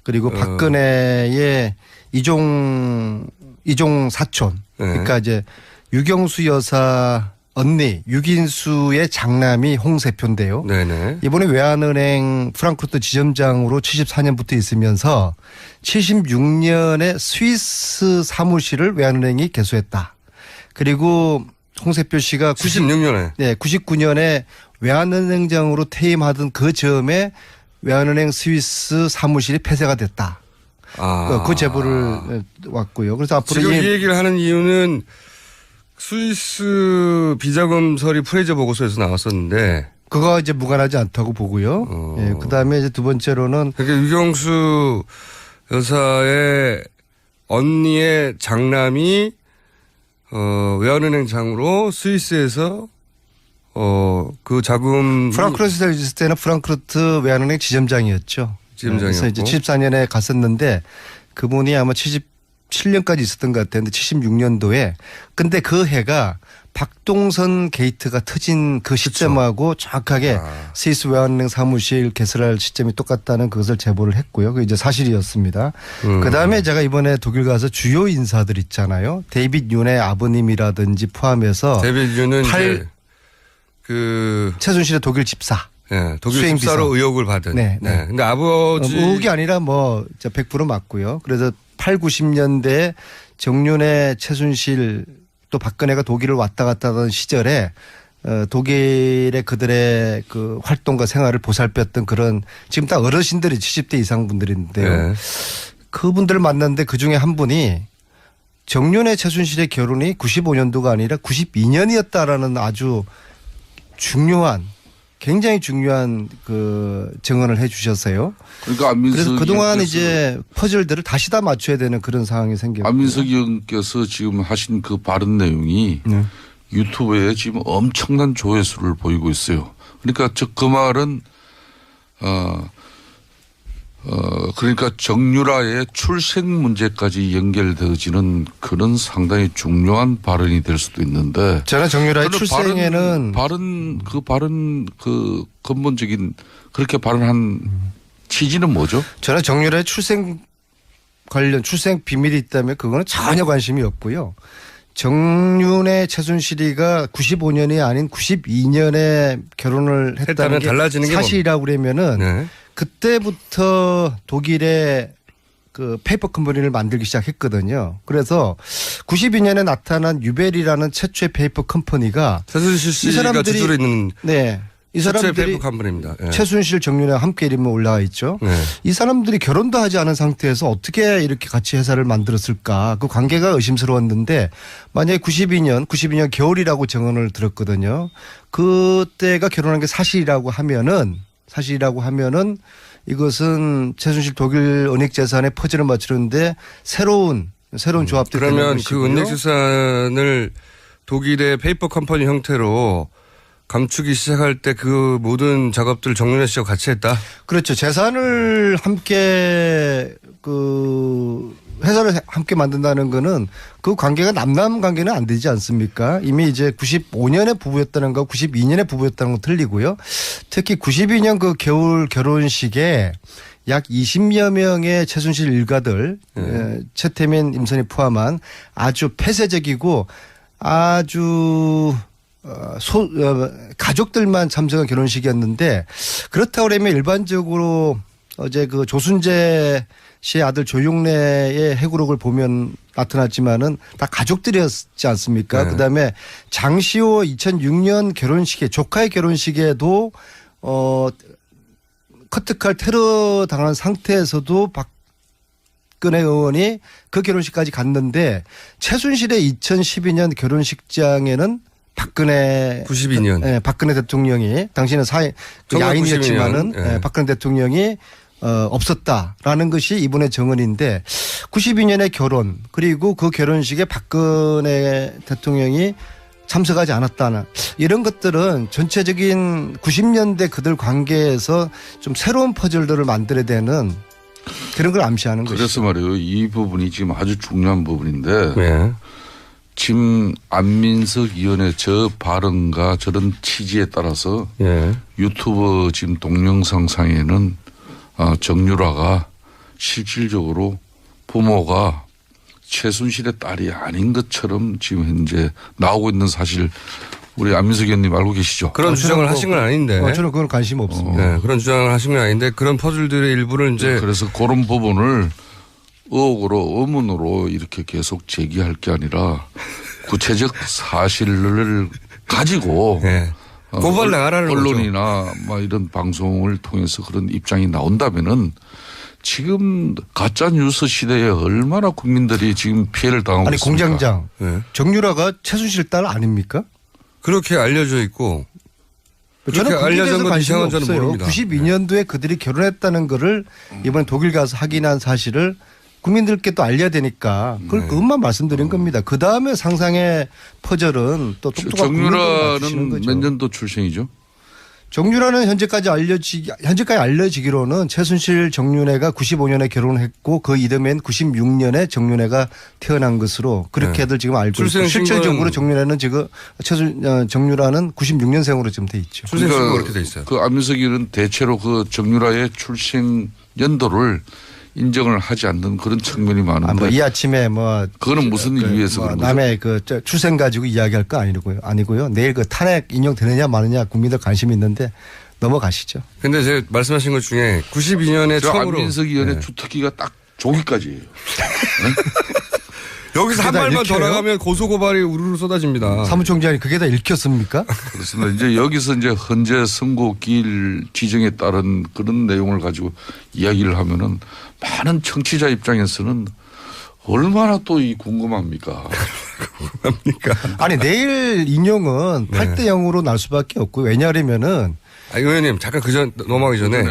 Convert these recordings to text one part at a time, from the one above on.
그리고 박근혜의 이종 사촌. 네. 그러니까 이제 유경수 여사 언니 유긴수의 장남이 홍세표인데요. 네네. 이번에 외환은행 프랑크푸르트 지점장으로 74년부터 있으면서 76년에 스위스 사무실을 외환은행이 개소했다. 그리고 홍세표 씨가 96년에. 네, 99년에 외환은행장으로 퇴임하던 그 즈음에 외환은행 스위스 사무실이 폐쇄가 됐다. 그 제보를 왔고요. 그래서 앞으로 지금 이 얘기를 하는 이유는 스위스 비자금 처리 프레이저 보고서에서 나왔었는데 그거 이제 무관하지 않다고 보고요. 예, 그다음에 이제 두 번째로는 그러니까 유경수 여사의 언니의 장남이 외환은행장으로 스위스에서 그 자금 프랑크푸르트에 있을 때는 프랑크푸르트 외환은행 지점장이었죠. 지점장이었고. 그래서 이제 74년에 갔었는데 그분이 아마 77년까지 있었던 것 같았는데 76년도에 근데 그 해가 박동선 게이트가 터진 그 시점하고 정확하게 스위스 외환은행 사무실 개설할 시점이 똑같다는 그것을 제보를 했고요. 그게 이제 사실이었습니다. 그다음에 제가 이번에 독일 가서 주요 인사들 있잖아요. 데이빗 윤의 아버님이라든지 포함해서 데이빗 윤은 이제 그 최순실의 독일 집사. 네, 독일 수행비서. 집사로 의혹을 받은. 네. 네. 근데 아버지 의혹이 아니라 뭐 100% 맞고요. 그래서 8, 90년대에 정윤회, 최순실 또 박근혜가 독일을 왔다 갔다 하던 시절에 독일의 그들의 그 활동과 생활을 보살폈던 그런 지금 다 어르신들이 70대 이상 분들인데요. 네. 그분들을 만났는데 그중에 한 분이 정윤회, 최순실의 결혼이 95년도가 아니라 92년이었다라는 아주 중요한 굉장히 중요한 그 증언을 해 주셨어요. 그러니까 안민석 그래서 그동안 이제 퍼즐들을 다시 다 맞춰야 되는 그런 상황이 생겼고. 안민석 의원께서 지금 하신 그 발언 내용이 유튜브에 지금 엄청난 조회수를 보이고 있어요. 그러니까 그 말은 그러니까 정유라의 출생 문제까지 연결되어지는 그런 상당히 중요한 발언이 될 수도 있는데. 저는 정유라의 출생에는 발언 그 근본적인 그렇게 발언한 취지는 뭐죠? 저는 정유라의 출생 관련 출생 비밀이 있다면 그거는 전혀 관심이 없고요. 정윤의 최순실이가 95년이 아닌 92년에 결혼을 했다는 게 달라지는 게 사실이라고 그러면은 네. 그때부터 독일의 그 페이퍼 컴퍼니를 만들기 시작했거든요. 그래서 92년에 나타난 유벨이라는 최초의 페이퍼 컴퍼니가 최순실 이 씨가 사람들이 주주로 있는 네. 이 최초의 사람들이 페이퍼 컴퍼니입니다. 네. 최순실 정윤회와 함께 이름이 올라와 있죠. 네. 이 사람들이 결혼도 하지 않은 상태에서 어떻게 이렇게 같이 회사를 만들었을까. 그 관계가 의심스러웠는데 만약에 92년 겨울이라고 증언을 들었거든요. 그때가 결혼한 게 사실이라고 하면은 이것은 최순실 독일 은닉재산에 퍼즐을 맞추는데 새로운 조합들이 되는 그러면 것이고요. 그 은닉재산을 독일의 페이퍼 컴퍼니 형태로 감추기 시작할 때 그 모든 작업들을 정윤회 씨와 같이 했다? 그렇죠. 재산을 함께 회사를 함께 만든다는 거는 그 관계가 남남 관계는 안 되지 않습니까? 이미 이제 95년에 부부였다는 거 92년에 부부였다는 거 틀리고요. 특히 92년 그 겨울 결혼식에 약 20여 명의 최순실 일가들 최태민, 임선희 포함한 아주 폐쇄적이고 아주 가족들만 참석한 결혼식이었는데 그렇다고 그러면 일반적으로 어제 그 조순재 씨의 아들 조용래의 해고록을 보면 나타났지만은 다 가족들이었지 않습니까? 네. 그다음에 장시호 2006년 결혼식에 조카의 결혼식에도 커트칼 테러 당한 상태에서도 박근혜 의원이 그 결혼식까지 갔는데 최순실의 2012년 결혼식장에는 박근혜 92년. 네, 박근혜 대통령이 당시는 야인이었지만은 네. 박근혜 대통령이 없었다라는 것이 이분의 증언인데 92년에 결혼 그리고 그 결혼식에 박근혜 대통령이 참석하지 않았다는 이런 것들은 전체적인 90년대 그들 관계에서 좀 새로운 퍼즐들을 만들어야 되는 그런 걸 암시하는 것이죠. 그래서 말이에요. 이 부분이 지금 아주 중요한 부분인데 네. 지금 안민석 의원의 저 발언과 저런 취지에 따라서 유튜브 지금 동영상 상에는 정유라가 실질적으로 부모가 최순실의 딸이 아닌 것처럼 지금 현재 나오고 있는 사실 우리 안민석 의원님 알고 계시죠? 그런 주장을 하신 건 아닌데. 저는 그건 관심 없습니다. 네, 그런 주장을 하신 건 아닌데 그런 퍼즐들의 일부를 이제 그래서 그런 부분을 의혹으로 의문으로 이렇게 계속 제기할 게 아니라 구체적 사실을 가지고 네. 고발 나가라는 언론이나 막 이런 방송을 통해서 그런 입장이 나온다면은 지금 가짜 뉴스 시대에 얼마나 국민들이 지금 피해를 당하고 아니 있습니까? 공장장 네. 정유라가 최순실 딸 아닙니까? 그렇게 알려져 있고 저는 그렇게 거기에 알려진 대해서 건 관심이 이상한 저는 없어요. 모릅니다. 92년도에 그들이 결혼했다는 거를 이번에 독일 가서 확인한 사실을 국민들께 또 알려야 되니까 그것만 말씀드린 겁니다. 그 다음에 상상의 퍼즐은 또 똑똑한 국민들을 맞추시는 정유라는 거죠. 몇 년도 출생이죠? 정유라는 현재까지 알려지기로는 최순실 정윤회가 95년에 결혼했고 그 이듬해인 96년에 정윤회가 태어난 것으로 그렇게들 지금 알고 있고 출생 실질적으로 정윤회는 지금 정유라는 96년생으로 지금 돼 있죠. 출생신고 그렇게 돼 있어요. 그 안민석 의원은 대체로 그 정유라의 출생 연도를 인정을 하지 않는 그런 측면이 많은데. 이 아침에 그거는 무슨 이유에서 그런 거죠? 남의 출생 가지고 이야기할 거 아니고요. 내일 그 탄핵 인용되느냐 마느냐 국민들 관심이 있는데 넘어가시죠. 근데 제가 말씀하신 것 중에 92년에 처음으로 안민석 의원의 주특기가 딱 조기까지예요. 여기서 한 그게 다 발만 더 읽혀요? 나가면 고소고발이 우르르 쏟아집니다. 사무총장이 그게 다 읽혔습니까? 그렇습니다. 이제 여기서 이제 헌재 선고기일 지정에 따른 그런 내용을 가지고 이야기를 하면은 많은 청취자 입장에서는 얼마나 또 궁금합니까? 아니 내일 인용은 8대 0으로 날 수밖에 없고 왜냐하면은 의원님 잠깐 그전 넘어가기 전에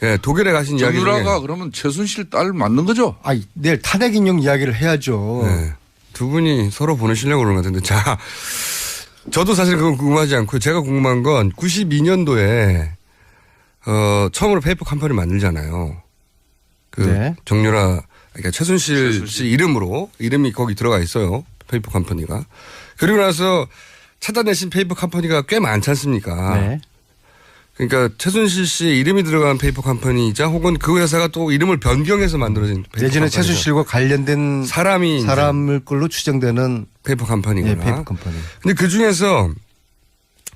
예, 독일에 가신 이야기 중에 정유라가 그러면 최순실 딸 맞는 거죠? 내일 탄핵 인용 이야기를 해야죠. 네. 두 분이 서로 보내시려고 그러는 것 같은데 자 저도 사실 그건 궁금하지 않고 제가 궁금한 건 92년도에 처음으로 페이퍼 컴퍼니 만들잖아요. 네. 정유라 그러니까 최순실 씨 이름이 거기 들어가 있어요. 페이퍼 컴퍼니가. 그리고 나서 찾아내신 페이퍼 컴퍼니가 꽤 많지 않습니까? 네. 그러니까 최순실 씨의 이름이 들어간 페이퍼 컴퍼니이자 혹은 그 회사가 또 이름을 변경해서 만들어진 페이퍼 내지는 컴퍼니죠. 최순실과 관련된 사람을 걸로 추정되는 페이퍼 컴퍼니구나. 네, 페이퍼 컴퍼니. 근데 그 중에서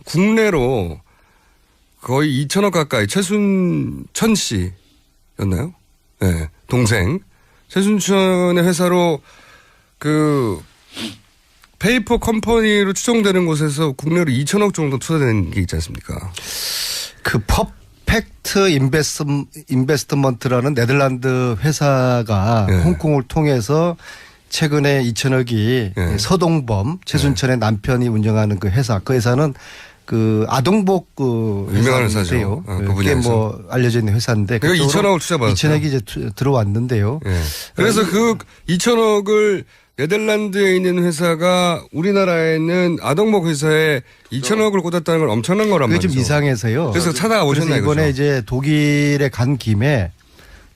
국내로 거의 2천억 가까이 최순천 씨였나요? 네, 동생. 최순천의 회사로 그 페이퍼 컴퍼니로 추정되는 곳에서 국내로 2천억 정도 투자된 게 있지 않습니까? 그 퍼펙트 인베스트먼트라는 네덜란드 회사가 네. 홍콩을 통해서 최근에 2천억이 네. 서동범 최순천의 남편이 운영하는 그 회사는 그 아동복 그 유명한 회사인데요. 회사죠. 그 그게 분야에서. 알려져 있는 회사인데 그러니까 2천억을 투자받았어요. 2천억이 이제 들어왔는데요. 네. 그래서 그 2천억을 네덜란드에 있는 회사가 우리나라에 있는 아동복 회사에 2천억을 꽂았다는 건 엄청난 거란 그게 말이죠. 좀 이상해서요. 그래서 찾아가 그래서 보셨나요? 이번에 이제 독일에 간 김에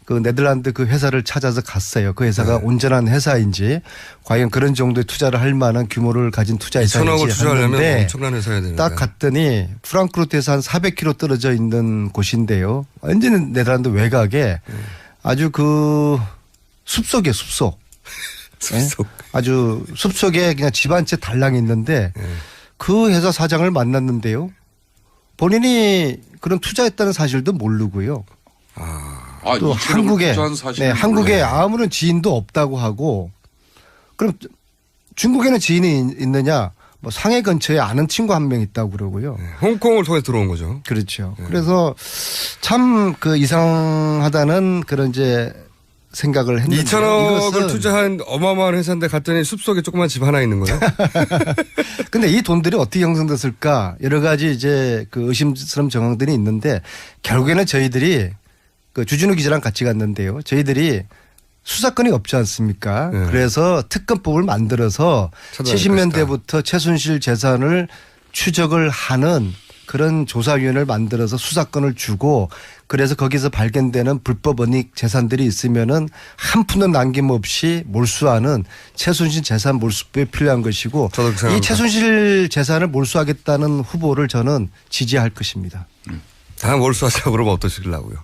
그 네덜란드 그 회사를 찾아서 갔어요. 그 회사가 온전한 회사인지 과연 그런 정도의 투자를 할 만한 규모를 가진 투자 2천억을 회사인지 투자하려면 했는데 엄청난 회사여야 되는데. 딱 갔더니 프랑크푸르트에서 한 400km 떨어져 있는 곳인데요. 완전히 네덜란드 외곽에 아주 그 숲속이에요. 숲속. 숲속. 네? 아주 숲속에 그냥 집 한 채 달랑 있는데 그 회사 사장을 만났는데요. 본인이 그런 투자했다는 사실도 모르고요. 또 한국에 한국에 아무런 지인도 없다고 하고 그럼 중국에는 지인이 있느냐? 뭐 상해 근처에 아는 친구 한 명 있다고 그러고요. 홍콩을 통해 들어온 거죠. 그렇죠. 그래서 참 그 이상하다는 그런 이제 생각을 했는데 2천억을 투자한 어마어마한 회사인데 갔더니 숲속에 조그만 집 하나 있는 거예요. 근데 이 돈들이 어떻게 형성됐을까? 여러 가지 이제 그 의심스러운 정황들이 있는데 결국에는 저희들이 그 주진우 기자랑 같이 갔는데요. 저희들이 수사권이 없지 않습니까? 네. 그래서 특검법을 만들어서 70년대부터 최순실 재산을 추적을 하는 그런 조사위원회를 만들어서 수사권을 주고 그래서 거기서 발견되는 불법 은닉 재산들이 있으면은 한 푼도 남김없이 몰수하는 최순실 재산 몰수법이 필요한 것이고 이 최순실 재산을 몰수하겠다는 후보를 저는 지지할 것입니다. 다 몰수하자고 그러면 어떠시려고요?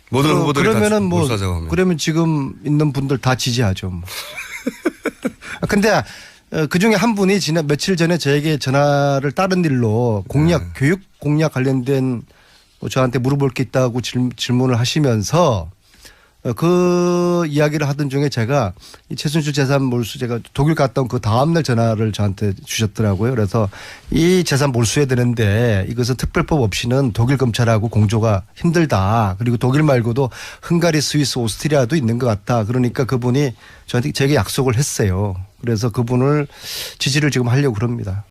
모든 후보들이 그러면은 다 뭐 몰사자고 하면. 그러면 지금 있는 분들 다 지지하죠. 뭐. 근데 그 중에 한 분이 지난 며칠 전에 저에게 전화를 다른 일로 공약 교육 공약 관련된 뭐 저한테 물어볼 게 있다고 질문을 하시면서 그 이야기를 하던 중에 제가 이 최순실 재산 몰수 제가 독일 갔다 온 그 다음날 전화를 저한테 주셨더라고요. 그래서 이 재산 몰수해야 되는데 이것은 특별법 없이는 독일 검찰하고 공조가 힘들다. 그리고 독일 말고도 헝가리, 스위스, 오스트리아도 있는 것 같다. 그러니까 그분이 저한테 제게 약속을 했어요. 그래서 그분을 지지를 지금 하려고 그럽니다.